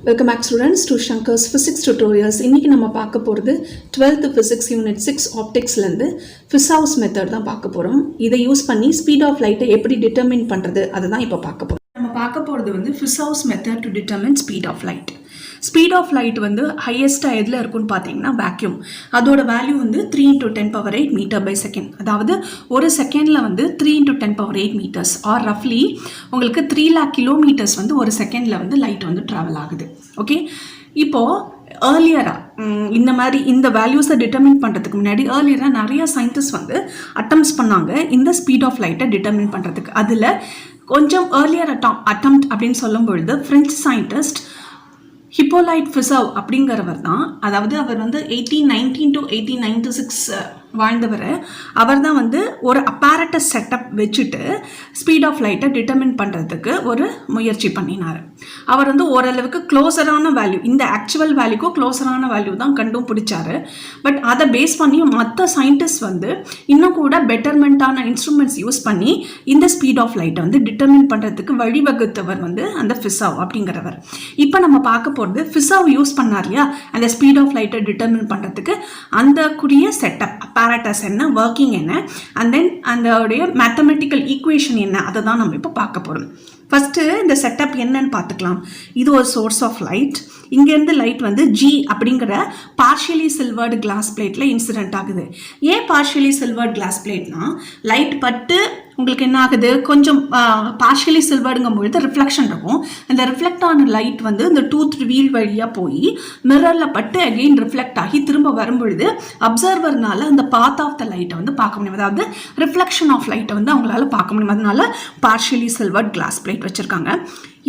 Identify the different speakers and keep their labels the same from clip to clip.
Speaker 1: Welcome back students to Shankar's Physics Tutorials. இன்னைக்கு நம்ம பார்க்க போகிறது 12th Physics Unit 6 Opticsலேருந்து Fizeau's method தான் பார்க்க போகிறோம். இதை யூஸ் பண்ணி ஸ்பீட் ஆஃப் லைட்டை எப்படி டிட்டர்மின் பண்ணுறது அதை தான் இப்போ பார்க்க போகிறோம். நம்ம பார்க்க போகிறது வந்து Fizeau's method to determine speed of light. Speed of light வந்து ஹையஸ்ட்டாக எதில் இருக்குன்னு பார்த்தீங்கன்னா வேக்யூம். அதோட வேல்யூ வந்து 3 × 10⁻⁸ மீட்டர் பை செகண்ட். அதாவது ஒரு செகண்டில் வந்து 3 × 10⁸ மீட்டர்ஸ் ஆர் ரஃப்லி உங்களுக்கு 3 lakh கிலோமீட்டர்ஸ் வந்து ஒரு செகண்டில் வந்து லைட் வந்து ட்ராவல் ஆகுது. ஓகே, இப்போது ஏர்லியராக இந்த மாதிரி இந்த வேல்யூஸை டிட்டர்மின் பண்ணுறதுக்கு முன்னாடி ஏர்லியராக நிறைய சயின்டிஸ்ட் வந்து அட்டம்ப்ட்ஸ் பண்ணாங்க இந்த ஸ்பீட் ஆஃப் லைட்டை டிட்டர்மின் பண்ணுறதுக்கு. அதில் கொஞ்சம் ஏர்லியர் அட்டம்ப்ட் அப்படின்னு சொல்லும் பொழுது ஃப்ரெஞ்சு சயின்டிஸ்ட் ஹிப்போலைட் ஃபிசௌ அப்படிங்கிறவர் தான். அதாவது அவர் வந்து 1819 to 1896 வாழ்ந்தவர். அவர் தான் வந்து ஒரு அப்பாரட்டஸ் செட்டப் வச்சுட்டு ஸ்பீட் ஆஃப் லைட்டை டிட்டர்மின் பண்ணுறதுக்கு ஒரு முயற்சி பண்ணினார். அவர் வந்து ஓரளவுக்கு க்ளோஸரான வேல்யூ, இந்த ஆக்சுவல் வேல்யூக்கும் க்ளோஸரான வேல்யூ தான் கண்டுபிடிச்சாரு. பட் அதை பேஸ் பண்ணி மற்ற சயின்டிஸ்ட் வந்து இன்னும் கூட பெட்டர்மெண்ட்டான இன்ஸ்ட்ருமெண்ட்ஸ் யூஸ் பண்ணி இந்த ஸ்பீட் ஆஃப் லைட்டை வந்து டிட்டர்மின் பண்ணுறதுக்கு வழிவகுத்தவர் வந்து அந்த ஃபிசௌ அப்படிங்கிறவர். இப்போ நம்ம பார்க்க போகிறது ஃபிசௌ யூஸ் பண்ணார் இல்லையா அந்த ஸ்பீட் ஆஃப் லைட்டை டிட்டர்மின் பண்ணுறதுக்கு அந்த கூடிய செட்டப் apparatus என்ன, ஒர்க்கிங் என்ன, அண்ட் தென் அதோடைய மேத்தமெட்டிக்கல் ஈக்குவேஷன் என்ன, அதை தான் நம்ம இப்போ பார்க்க போகிறோம். ஃபஸ்ட்டு இந்த செட்டப் என்னன்னு பார்த்துக்கலாம். இது ஒரு சோர்ஸ் ஆஃப் லைட். இங்கேருந்து லைட் வந்து ஜி அப்படிங்கிற பார்ஷியலி சில்வர்டு கிளாஸ் பிளேட்டில் இன்சிடென்ட் ஆகுது. ஏன் பார்ஷியலி சில்வர்டு கிளாஸ் பிளேட்னா லைட் பட்டு உங்களுக்கு என்ன ஆகுது, கொஞ்சம் பார்ஷியலி சில்வர்டுங்கும் பொழுது ரிஃப்ளெக்ஷன் இருக்கும். அந்த ரிஃப்ளெக்ட் ஆன லைட் வந்து இந்த டூத் வீல் வழியாக போய் மிரரில் பட்டு அகெயின் ரிஃப்ளெக்ட் ஆகி திரும்ப வரும்பொழுது அப்சர்வர்னால அந்த பாத் ஆஃப் த லைட்டை வந்து பார்க்க முடியும். அதாவது ரிஃப்ளெக்ஷன் ஆஃப் லைட்டை வந்து அவங்களால பார்க்க முடியும். அதனால பார்ஷியலி சில்வர்டு கிளாஸ் பிளேட் வச்சுருக்காங்க.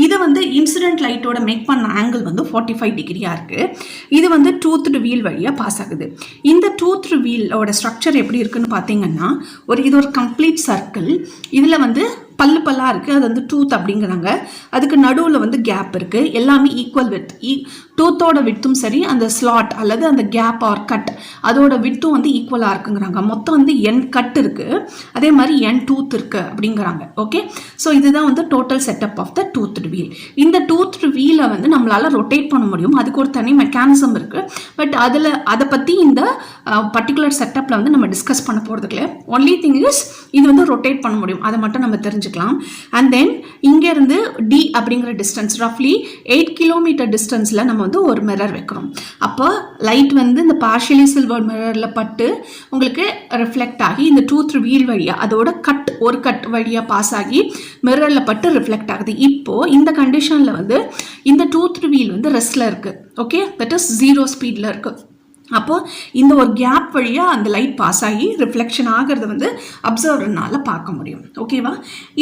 Speaker 1: இது வந்து இன்சிடென்ட் லைட்டோட மேக் பண்ண ஆங்கிள் வந்து 45 டிகிரியாக இருக்குது. இது வந்து டூத் வீல் வழியாக பாஸ் ஆகுது. இந்த டூத் வீலோட ஸ்ட்ரக்சர் எப்படி இருக்குன்னு பார்த்தீங்கன்னா இது ஒரு கம்ப்ளீட் சர்க்கிள். இதில் வந்து பல்லாக இருக்குது, அது வந்து டூத் அப்படிங்கிறாங்க. அதுக்கு நடுவில் வந்து கேப் இருக்குது. எல்லாமே ஈக்குவல் வித். டூத்தோட வித்தும் சரி, அந்த ஸ்லாட் அல்லது அந்த கேப் ஆர் கட் அதோட வித்தும் வந்து ஈக்குவலாக இருக்குங்கிறாங்க. மொத்தம் வந்து என் கட் இருக்குது, அதே மாதிரி என் டூத் இருக்குது அப்படிங்கிறாங்க. ஓகே, ஸோ இதுதான் வந்து total setup of the tooth wheel. இந்த டூத் வீலை வந்து நம்மளால் ரொட்டேட் பண்ண முடியும். அதுக்கு ஒரு தனி மெக்கானிசம் இருக்குது. பட் அதை பற்றி இந்த பர்டிகுலர் செட்டப்பில் வந்து நம்ம டிஸ்கஸ் பண்ண போகிறதுக்குல ஒன்லி திங் இஸ் இது வந்து ரொட்டேட் பண்ண முடியும். அதை மட்டும் நம்ம தெரிஞ்சுக்கலாம். அண்ட் தென் இங்கேருந்து டி அப்படிங்கிற டிஸ்டன்ஸ் ரஃப்லி 8 கிலோமீட்டர் டிஸ்டன்ஸில் நம்ம வந்து ஒரு மிரர் வைக்கிறோம். அப்போ லைட் வந்து இந்த பார்ஷியலி சில்வர் மிரரில் பட்டு உங்களுக்கு ரிஃப்ளெக்ட் ஆகி இந்த டூத் வீல் வழியாக அதோட ஒரு கட் வழியாக பாஸ் ஆகி மிரரில் பட்டு ரிஃப்ளெக்ட் ஆகுது. இப்போது இந்த கண்டிஷனில் வந்து இந்த டூத் வீல் வந்து ரெஸ்ட்டில் இருக்குது. ஓகே, தட் இஸ் 0 ஸ்பீடில் இருக்குது. அப்போது இந்த ஒரு கேப் வழியாக அந்த லைட் பாஸ் ஆகி ரிஃப்ளெக்ஷன் ஆகிறத வந்து அப்சர்வர்னால பார்க்க முடியும். ஓகேவா,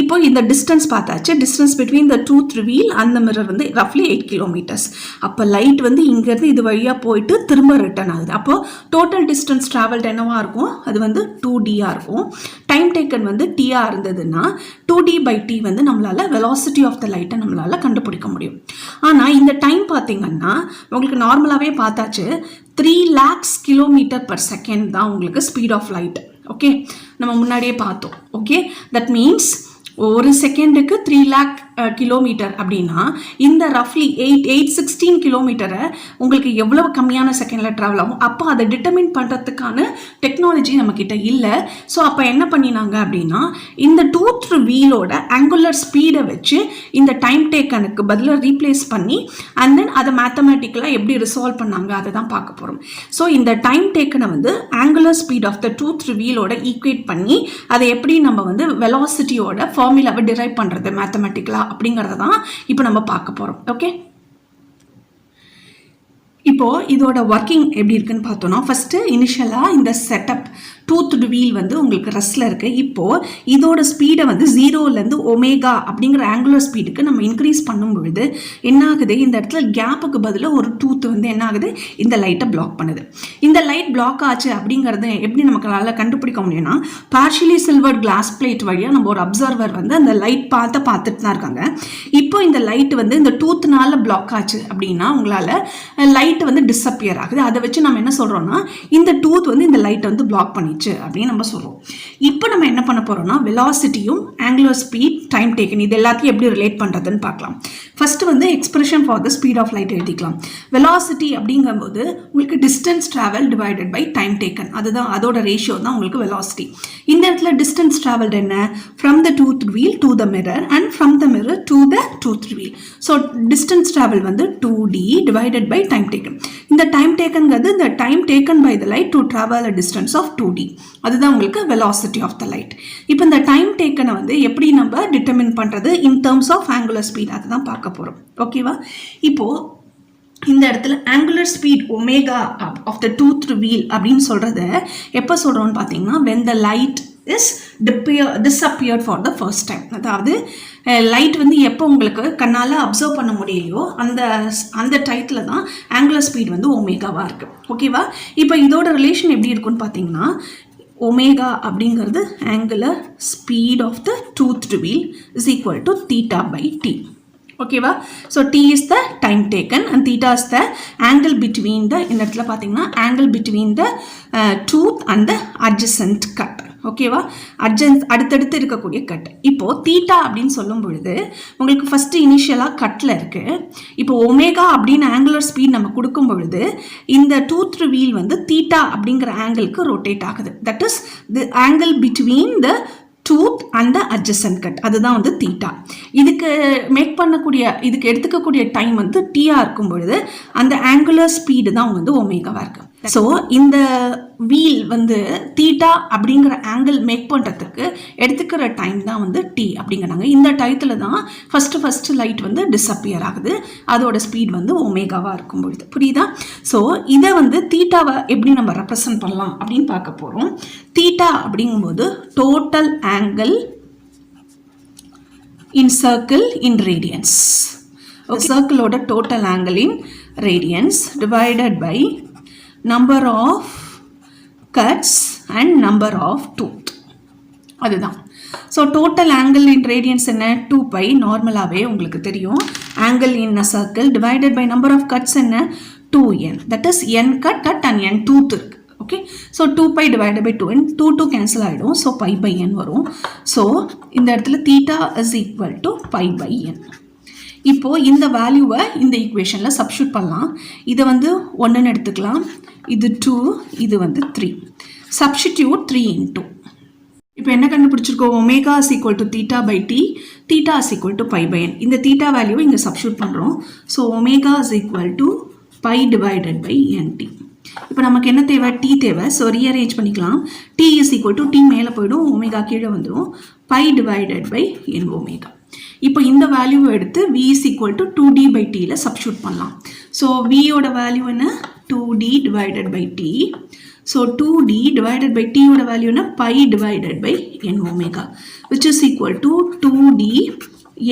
Speaker 1: இப்போ இந்த டிஸ்டன்ஸ் பார்த்தாச்சு. Distance between the tooth wheel அந்த மிரர் வந்து ரஃப்லி 8 கிலோமீட்டர்ஸ். அப்போ லைட் வந்து இங்கேருந்து இது வழியாக போயிட்டு திரும்ப ரிட்டர்ன் ஆகுது. அப்போது டோட்டல் டிஸ்டன்ஸ் ட்ராவல்ட் என்னவாக இருக்கும், அது வந்து 2dஆக இருக்கும். டைம் டேக்கன் வந்து tஆ இருந்ததுன்னா 2d/t வந்து நம்மளால் வெலாசிட்டி ஆஃப் த லைட்டை நம்மளால் கண்டுபிடிக்க முடியும். ஆனால் இந்த டைம் பார்த்தீங்கன்னா உங்களுக்கு நார்மலாகவே பார்த்தாச்சு 3 lakhs கிலோமீட்டர் பர் செகண்ட் தான் உங்களுக்கு ஸ்பீட் ஆஃப் லைட். ஓகே, நம்ம முன்னாடியே பார்த்தோம். ஓகே, தட் மீன்ஸ் ஒரு செகண்டுக்கு 3 lakh கிலோமீட்டர் அப்படின்னா இந்த ரஃப்லி 816 கிலோமீட்டரை உங்களுக்கு எவ்வளவு கம்மியான செகண்டில் ட்ராவல் ஆகும். அப்போ அதை டிட்டர்மின் பண்ணுறதுக்கான டெக்னாலஜி நம்மக்கிட்ட இல்லை. ஸோ அப்போ என்ன பண்ணினாங்க அப்படின்னா இந்த டூத் வீலோட ஆங்குலர் ஸ்பீடை வச்சு இந்த டைம் டேக்கனுக்கு பதிலாக ரீப்ளேஸ் பண்ணி அண்ட் தென் அதை மேத்தமேட்டிக்கலாக எப்படி ரிசால்வ் பண்ணாங்க அதை தான் பார்க்க போகிறோம். ஸோ இந்த டைம் டேக்கனை வந்து angular speed of the tooth வீலோட ஈக்குவேட் பண்ணி அதை எப்படி நம்ம வந்து வெலாசிட்டியோட ஃபார்முலாவை டிரைவ் பண்ணுறது மேத்தமேட்டிக்கலாக அப்படிங்கிறத தான் இப்போ நம்ம பார்க்க போகிறோம். ஓகே, இப்போது இதோட ஒர்க்கிங் எப்படி இருக்குன்னு பார்த்தோன்னா ஃபஸ்ட்டு இனிஷியலாக இந்த செட்டப் டூத் வீல் வந்து உங்களுக்கு ரெஸ்ட்டில் இருக்குது. இப்போது இதோட ஸ்பீடை வந்து 0லேருந்து ஒமேகா அப்படிங்கிற ஆங்குலர் ஸ்பீடுக்கு நம்ம இன்க்ரீஸ் பண்ணும் பொழுது என்ன ஆகுது, இந்த இடத்துல கேப்புக்கு பதிலாக ஒரு டூத் வந்து என்ன ஆகுது, இந்த லைட்டை பிளாக் பண்ணுது. இந்த லைட் பிளாக் ஆச்சு அப்படிங்கிறது எப்படி நமக்கு கண்டுபிடிக்க முடியும்னா பார்ஷியலி சில்வர்ட் கிளாஸ் பிளேட் வழியாக நம்ம ஒரு அப்சர்வர் வந்து அந்த லைட் பார்த்துட்டு தான் இருக்காங்க. இப்போ இந்த லைட் வந்து இந்த டூத்னால பிளாக் ஆச்சு அப்படின்னா உங்களால் லைட் வந்து டிஸப்பியர் ஆகுது. அதை வச்சு நம்ம என்ன சொல்கிறோம்னா இந்த டூத் வந்து இந்த லைட்டை வந்து பிளாக் பண்ணிச்சு. பண்ணுச்சு அப்படின்னு நம்ம சொல்கிறோம். இப்போ நம்ம என்ன பண்ண போகிறோம்னா வெலாசிட்டியும் ஆங்குலர் ஸ்பீட் டைம் டேக்கன் இது எல்லாத்தையும் எப்படி ரிலேட் பண்ணுறதுன்னு பார்க்கலாம். ஃபர்ஸ்ட் வந்து expression for the speed of light எழுதிக்கலாம். வெலாசிட்டி அப்படிங்கும்போது உங்களுக்கு distance travel divided by time taken, அதுதான் அதோட ரேஷியோ தான் உங்களுக்கு வெலாசிட்டி. இந்த இடத்துல டிஸ்டன்ஸ் ட்ராவல்டு என்ன, from the tooth wheel to the mirror and from the mirror to the tooth wheel. So distance travel வந்து 2d divided by time taken. இந்த time டேக்கன்ங்கிறது இந்த time taken by the light to travel a distance of 2d, அதுதான் உங்களுக்கு velocity of the light. இப்போ இந்த time டேக்கனை வந்து எப்படி நம்ம டிட்டர்மின் பண்ணுறது in terms of angular speed அதுதான் பார்க்க போகிறோம். ஓகேவா? இப்போது இந்த இடத்துல angular speed omega of the tooth wheel அப்படின்னு சொல்கிறத எப்போ சொல்கிறோன்னு பார்த்தீங்கன்னா when the light is disappeared for the first time. அதாவது லைட் வந்து எப்போ உங்களுக்கு கண்ணால் அப்சர்வ் பண்ண முடியலையோ அந்த டைத்தில் தான் ஆங்குலர் ஸ்பீட் வந்து ஒமேகாவாக இருக்குது. ஓகேவா? இப்போ இதோட ரிலேஷன் எப்படி இருக்குன்னு பார்த்தீங்கன்னா ஒமேகா அப்படிங்கிறது angular speed of the tooth wheel is equal to theta by T. ஓகேவா? So T is the time taken and theta is the angle between the, இந்த இடத்துல பார்த்தீங்கன்னா angle between the tooth and the adjacent cut. ஓகேவா? அடுத்தடுத்து இருக்கக்கூடிய cut. இப்போது theta அப்படின்னு சொல்லும் பொழுது உங்களுக்கு ஃபஸ்ட்டு இனிஷியலாக கட்டில் இருக்குது. இப்போ ஒமேகா அப்படின்னு ஆங்குலர் ஸ்பீட் நம்ம கொடுக்கும் பொழுது இந்த டூத் வீல் வந்து தீட்டா அப்படிங்கிற ஆங்கிளுக்கு ரொட்டேட் ஆகுது. That is the angle between the tooth and the adjacent cut, அதுதான் வந்து தீட்டா. இதுக்கு இதுக்கு எடுத்துக்கக்கூடிய டைம் வந்து டீயா இருக்கும் பொழுது அந்த ஆங்குலர் ஸ்பீடு தான் வந்து ஒமேகாவாக இருக்கு. ஸோ இந்த வீல் வந்து தீட்டா அப்படிங்கிற ஆங்கிள் மேக் பண்ணுறதுக்கு எடுத்துக்கிற டைம் தான் வந்து டி அப்படிங்கிறாங்க. இந்த டயத்தில் தான் ஃபஸ்ட்டு லைட் வந்து டிஸப்பியர் ஆகுது, அதோட ஸ்பீட் வந்து ஒமேகாவாக இருக்கும் பொழுது. புரியுதா? ஸோ இதை வந்து தீட்டாவை எப்படி நம்ம ரெப்ரசன்ட் பண்ணலாம் அப்படின்னு பார்க்க போகிறோம். தீட்டா அப்படிங்கும்போது total angle in circle in radians. சர்க்கிளோட total angle in radians divided by number of cuts and number of tooth, அதுதான். So total angle in radians என்ன, 2π நார்மலாகவே உங்களுக்கு தெரியும். Angle in a circle divided by number of cuts என்ன, 2n, that is n cut and n tooth இருக்கு. Okay, so 2π divided by 2n, 2 cancel ஆகிடும். So π/n வரும். So இந்த இடத்துல theta is equal to π/n. இப்போது இந்த வேல்யூவை இந்த ஈக்குவேஷனில் சப்ஸ்டியூட் பண்ணலாம். இதை வந்து 1ன்னு எடுத்துக்கலாம், இது 2, இது வந்து 3. Substitute 3 into. இப்போ என்ன கண்டுபிடிச்சிருக்கோம், omega is equal to theta by T, theta is equal to π/n. இந்த தீட்டா வேல்யூவை இங்கே சப்ஸ்டியூட் பண்ணுறோம். So omega is equal to π divided by nt. இப்போ நமக்கு என்ன தேவை, டி தேவை. ஸோ ரீஅரேஞ்ச் பண்ணிக்கலாம். T is equal to T மேலே போய்டும், ஒமேகா கீழே வந்துடும், π டிவைடட் பை n ஒமேகா. இப்போ இந்த வேல்யூவை எடுத்து v is equal to 2d by t substitute பண்ணலாம். ஸோ vயோட வேல்யூ என்ன, 2d divided by t. So 2d divided by t யோட வேல்யூ என்ன, π divided by n omega, which is equal to 2d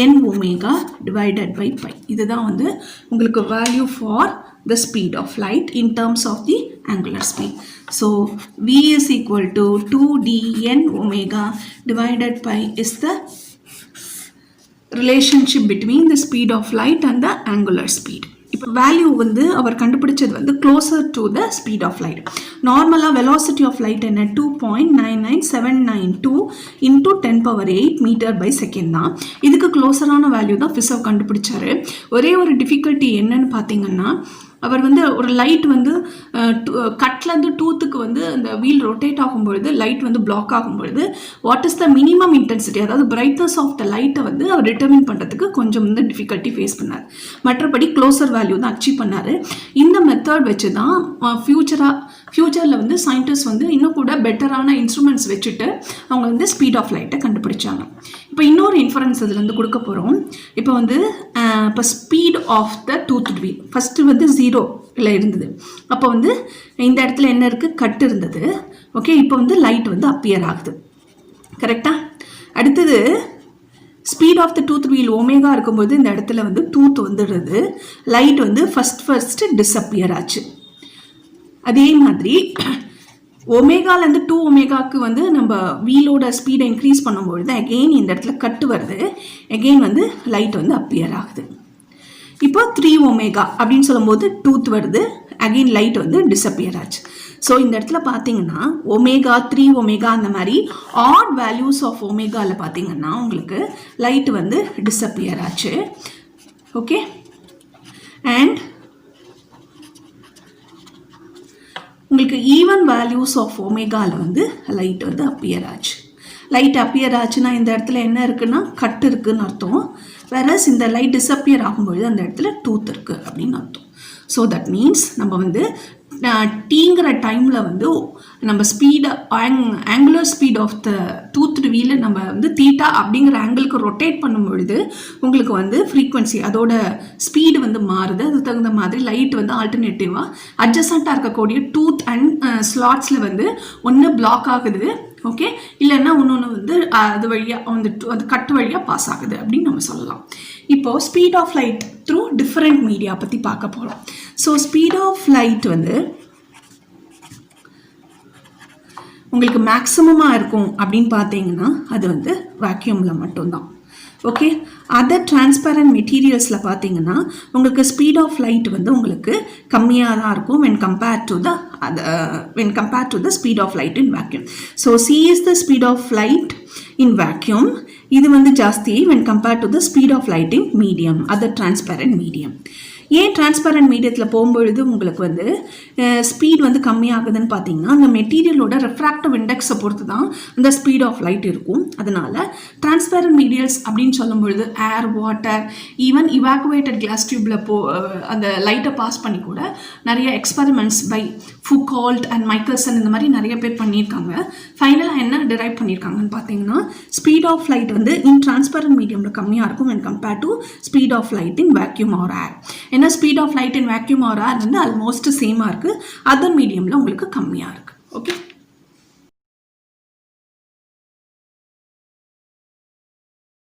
Speaker 1: n omega divided by π. இதுதான் வந்து உங்களுக்கு value for the speed of light in terms of the angular speed. So v is equal to 2d n omega divided by is the relationship between the speed of light and the angular speed. இப்போ value வந்து அவர் கண்டுபிடிச்சது வந்து closer to the speed of light. நார்மலாக velocity of light என்ன, 2.99792 into 10⁸ மீட்டர்/செகண்ட் தான். இதுக்கு க்ளோஸரான value தான் Fisher கண்டுபிடிச்சாரு. ஒரே ஒரு டிஃபிகல்ட்டி என்னன்னு பார்த்தீங்கன்னா, அவர் வந்து ஒரு லைட் வந்து கட்லேருந்து டூத்துக்கு வந்து அந்த வீல் ரொட்டேட் ஆகும்பொழுது லைட் வந்து பிளாக் ஆகும்பொழுது what is the minimum intensity, அதாவது பிரைட்னஸ் ஆஃப் த லைட்டை வந்து அவர் டிட்டர்மின் பண்ணுறதுக்கு கொஞ்சம் வந்து டிஃபிகல்ட்டி ஃபேஸ் பண்ணார். மற்றபடி க்ளோசர் வேல்யூ தான் அச்சீவ் பண்ணார். இந்த மெத்தட் வச்சு தான் ஃப்யூச்சரில் வந்து சயின்டிஸ்ட் வந்து இன்னும் கூட பெட்டரான இன்ஸ்ட்ருமெண்ட்ஸ் வச்சுட்டு அவங்க வந்து ஸ்பீட் ஆஃப் லைட்டை கண்டுபிடிச்சாங்க. இப்போ இன்னொரு இன்ஃபரன்ஸ் இதுலேருந்து கொடுக்க போகிறோம். இப்போ வந்து இப்போ speed of the tooth wheel first வந்து 0ல் இருந்தது. அப்போ வந்து இந்த இடத்துல என்ன இருக்குது, கட் இருந்தது. ஓகே, இப்போ வந்து லைட் வந்து அப்பியர் ஆகுது. கரெக்டாக? அடுத்தது speed of the tooth wheel omega இருக்கும்போது இந்த இடத்துல வந்து டூத் வந்துடுறது, லைட் வந்து ஃபஸ்ட்டு டிஸப்பியர் ஆச்சு. அதே மாதிரி ஒமேகாலேருந்து 2 ஒமேகாவுக்கு வந்து நம்ம வீலோட ஸ்பீடை இன்க்ரீஸ் பண்ணும்பொழுது அகெயின் இந்த இடத்துல கட்டு வருது, அகெயின் வந்து லைட் வந்து அப்பியர் ஆகுது. இப்போ 3 ஒமேகா அப்படின்னு சொல்லும்போது டூத் வருது, அகெயின் லைட் வந்து டிஸப்பியர் ஆச்சு. ஸோ இந்த இடத்துல பார்த்தீங்கன்னா ஒமேகா 3 ஒமேகா அந்த மாதிரி ஆட் வேல்யூஸ் ஆஃப் ஒமேகாவில் பார்த்தீங்கன்னா உங்களுக்கு லைட் வந்து டிஸப்பியர் ஆச்சு. ஓகே, அண்ட் உங்களுக்கு ஈவன் வேல்யூஸ் ஆஃப் ஒமேகாவில் வந்து லைட் வந்து அப்பியர் ஆச்சு. லைட் அப்பியர் ஆச்சுன்னா இந்த இடத்துல என்ன இருக்குன்னா கட் இருக்குன்னு அர்த்தம். வேறஸ் இந்த லைட் டிஸப்பியர் ஆகும்பொழுது அந்த இடத்துல டூத் இருக்குது அப்படின்னு அர்த்தம். ஸோ தட் மீன்ஸ் நம்ம வந்து டீங்கிற டைமில் வந்து நம்ம speed angular speed of the tooth வீலை நம்ம வந்து தீட்டா அப்படிங்கிற ஆங்கிளுக்கு ரொட்டேட் பண்ணும் பொழுது உங்களுக்கு வந்து ஃப்ரீக்வன்சி அதோட ஸ்பீடு வந்து மாறுது. அதுக்கு தகுந்த மாதிரி லைட் வந்து ஆல்டர்னேட்டிவாக அட்ஜசண்ட்டாக இருக்கக்கூடிய டூத் அண்ட் ஸ்லாட்ஸில் வந்து ஒன்று பிளாக் ஆகுது, ஓகே, இல்லைன்னா ஒன்று வந்து அது வழியாக வந்துட்டு அது கட்டு வழியாக பாஸ் ஆகுது அப்படின்னு நம்ம சொல்லலாம். இப்போது speed of light through different media பற்றி பார்க்க போகிறோம். ஸோ ஸ்பீட் ஆஃப் லைட் வந்து உங்களுக்கு மேக்ஸிமமாக இருக்கும் அப்படின்னு பார்த்தீங்கன்னா அது வந்து வேக்யூமில் மட்டும்தான். ஓகே, அதர் டிரான்ஸ்பரண்ட் மெட்டீரியல்ஸில் பார்த்தீங்கன்னா உங்களுக்கு ஸ்பீட் ஆஃப் லைட் வந்து உங்களுக்கு கம்மியாக தான் இருக்கும் when compared to the speed of light in vacuum. So C is the speed of light in vacuum. இது வந்து ஜாஸ்தி when compared to the speed of light in medium, other transparent medium. ஏன் transparent மீடியத்தில் போகும்பொழுது உங்களுக்கு வந்து speed வந்து கம்மியாகுதுன்னு பார்த்தீங்கன்னா அந்த மெட்டீரியலோட ரெஃப்ராக்டிவ் இண்டெக்ஸை பொறுத்து தான் அந்த ஸ்பீட் ஆஃப் லைட் இருக்கும். அதனால டிரான்ஸ்பரண்ட் மீடியல்ஸ் அப்படின்னு சொல்லும் பொழுது ஏர், வாட்டர், ஈவன் இவாக்குவேட்டட் கிளாஸ் டியூப்பில் அந்த லைட்டை பாஸ் பண்ணி கூட நிறைய எக்ஸ்பெரிமெண்ட்ஸ் பை ஃபுகால்ட் அண்ட் மைக்கேல்சன் இந்த மாதிரி நிறைய பேர் பண்ணியிருக்காங்க. ஃபைனலாக என்ன டிரைவ் பண்ணியிருக்காங்கன்னு பார்த்தீங்கன்னா ஸ்பீட் ஆஃப் லைட் வந்து இன் டிரான்ஸ்பரண்ட் மீடியமில் கம்மியாக இருக்கும் when compared to speed of light in vacuum or air. ஏன்னா speed of light in vacuum or air வந்து ஆல்மோஸ்ட் சேமாக இருக்குது, அதர் மீடியமில் உங்களுக்கு கம்மியாக இருக்குது. ஓகே.